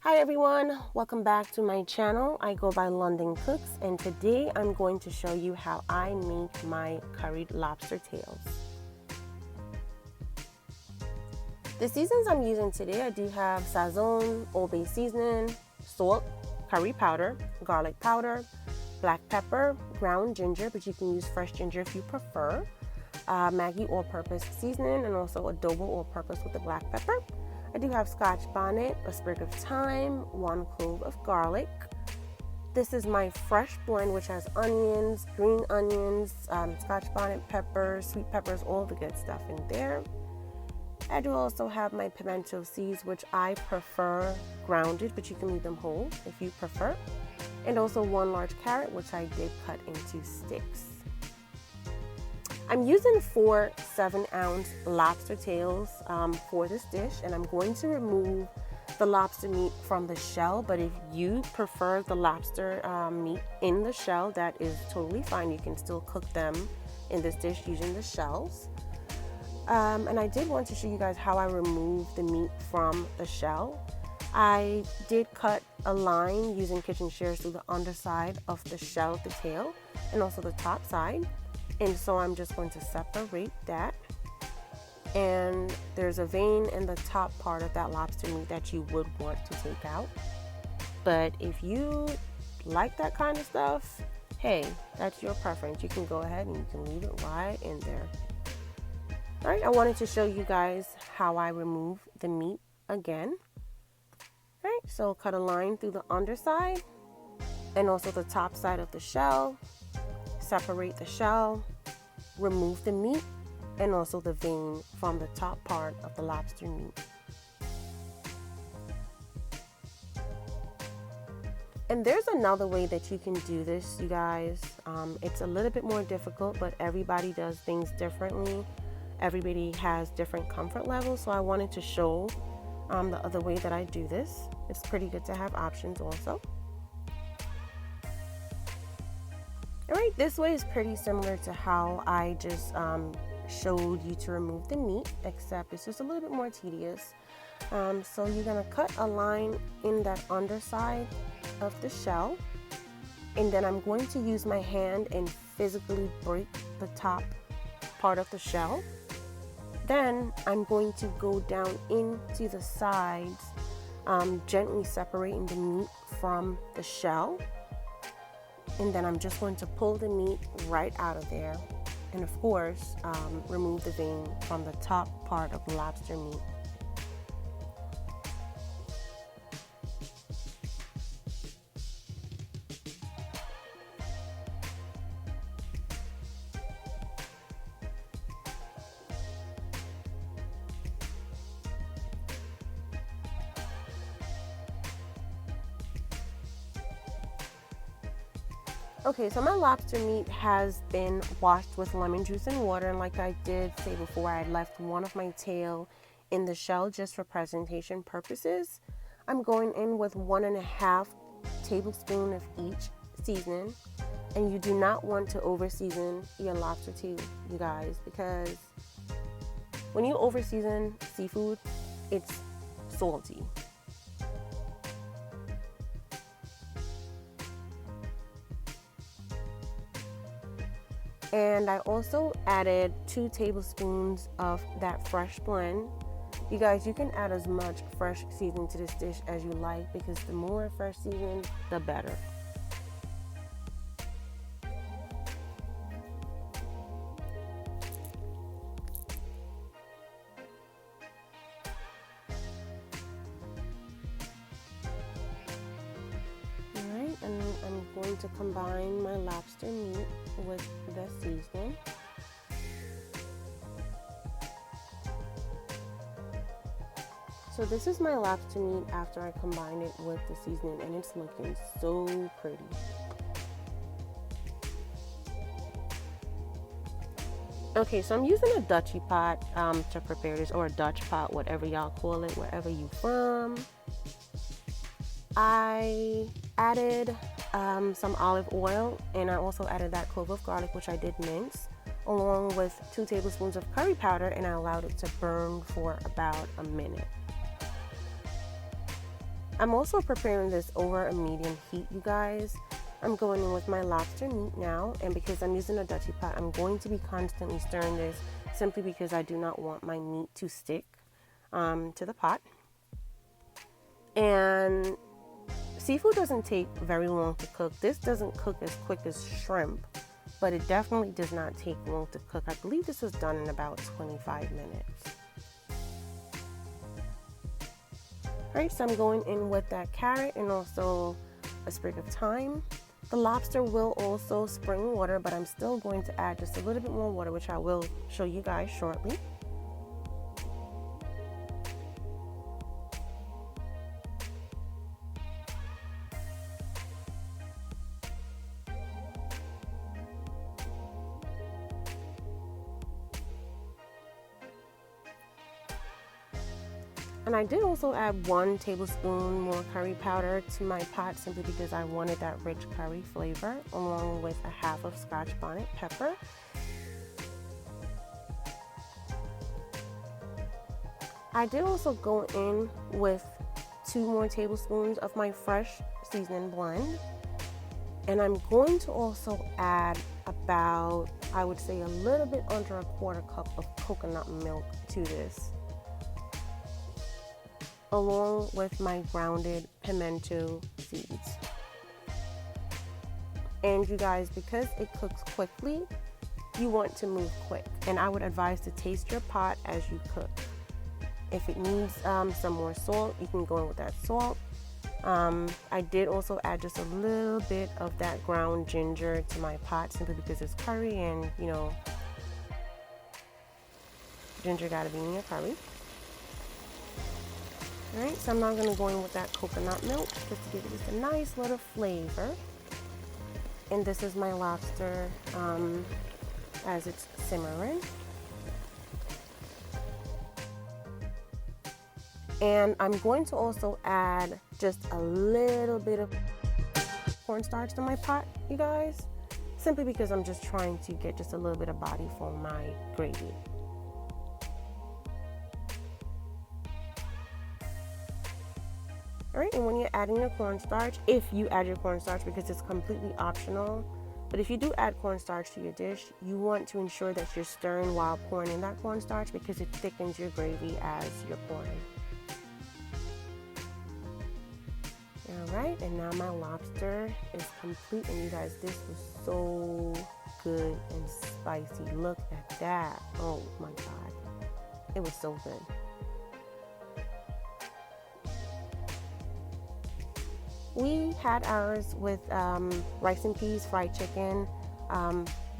Hi everyone, welcome back to my channel. I go by Londoncookss, and today I'm going to show you how I make my curried lobster tails. The seasons I'm using today, I do have sazon, Old Bay seasoning, salt, curry powder, garlic powder, black pepper, ground ginger, but you can use fresh ginger if you prefer, Maggi all-purpose seasoning, and also adobo all-purpose with the black pepper. I do have scotch bonnet, a sprig of thyme, 1 clove of garlic. This is my fresh blend, which has onions, green onions, scotch bonnet peppers, sweet peppers, all the good stuff in there. I do also have my pimento seeds, which I prefer grounded, but you can leave them whole if you prefer. And also 1 large carrot, which I did cut into sticks. I'm using 4 7-ounce lobster tails for this dish, and I'm going to remove the lobster meat from the shell, but if you prefer the lobster meat in the shell, that is totally fine. You can still cook them in this dish using the shells. And I did want to show you guys how I remove the meat from the shell. I did cut a line using kitchen shears through the underside of the shell of the tail and also the top side. And so I'm just going to separate that. And there's a vein in the top part of that lobster meat that you would want to take out. But if you like that kind of stuff, hey, that's your preference. You can go ahead and you can leave it right in there. All right, I wanted to show you guys how I remove the meat again. All right, so cut a line through the underside and also the top side of the shell. Separate the shell, remove the meat, and also the vein from the top part of the lobster meat. And there's another way that you can do this, you guys. It's a little bit more difficult, but everybody does things differently. Everybody has different comfort levels, so I wanted to show the other way that I do this. It's pretty good to have options also. All right, this way is pretty similar to how I just showed you to remove the meat, except it's just a little bit more tedious. So you're gonna cut a line in that underside of the shell, and then I'm going to use my hand and physically break the top part of the shell. Then I'm going to go down into the sides, gently separating the meat from the shell. And then I'm just going to pull the meat right out of there. And of course, remove the vein from the top part of the lobster meat. Okay, so my lobster meat has been washed with lemon juice and water, and like I did say before, I left one of my tail in the shell just for presentation purposes. I'm going in with 1.5 tablespoons of each seasoning, and you do not want to over season your lobster tail, you guys, because when you over season seafood, it's salty. And I also added 2 tablespoons of that fresh blend. You guys, you can add as much fresh seasoning to this dish as you like, because the more fresh seasoning, the better. Alright, and I'm going to combine my lobster meat with the seasoning. So this is my lobster meat after I combine it with the seasoning, and it's looking so pretty. Okay, so I'm using a Dutchie pot to prepare this, or a Dutch pot, whatever y'all call it, wherever you from. I added some olive oil, and I also added that clove of garlic, which I did mince, along with 2 tablespoons of curry powder, and I allowed it to burn for about a minute. I'm also preparing this over a medium heat, you guys. I'm going in with my lobster meat now, and because I'm using a Dutchie pot, I'm going to be constantly stirring this simply because I do not want my meat to stick to the pot. And seafood doesn't take very long to cook. This doesn't cook as quick as shrimp, but it definitely does not take long to cook. I believe this was done in about 25 minutes. Alright, so I'm going in with that carrot and also a sprig of thyme. The lobster will also spring water, but I'm still going to add just a little bit more water, which I will show you guys shortly. And I did also add 1 tablespoon more curry powder to my pot simply because I wanted that rich curry flavor, along with a half of Scotch bonnet pepper. I did also go in with 2 more tablespoons of my fresh seasoning blend. And I'm going to also add about, I would say, a little bit under a 1/4 cup of coconut milk to this, along with my grounded pimento seeds. And you guys, because it cooks quickly, you want to move quick. And I would advise to taste your pot as you cook. If it needs some more salt, you can go in with that salt. I did also add just a little bit of that ground ginger to my pot simply because it's curry, and you know, ginger gotta be in your curry. Alright, so I'm now going to go in with that coconut milk just to give it just a nice little flavor. And this is my lobster as it's simmering. And I'm going to also add just a little bit of cornstarch to my pot, you guys, simply because I'm just trying to get just a little bit of body for my gravy. Alright, and when you're adding your cornstarch, if you add your cornstarch, because it's completely optional, but if you do add cornstarch to your dish, you want to ensure that you're stirring while pouring in that cornstarch because it thickens your gravy as you're pouring. Alright, and now my lobster is complete, and you guys, this was so good and spicy. Look at that. Oh my god. It was so good. We had ours with rice and peas, fried chicken,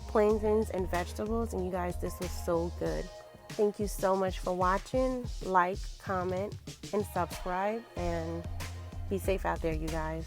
plantains, and vegetables. And you guys, this was so good. Thank you so much for watching. Like, comment, and subscribe. And be safe out there, you guys.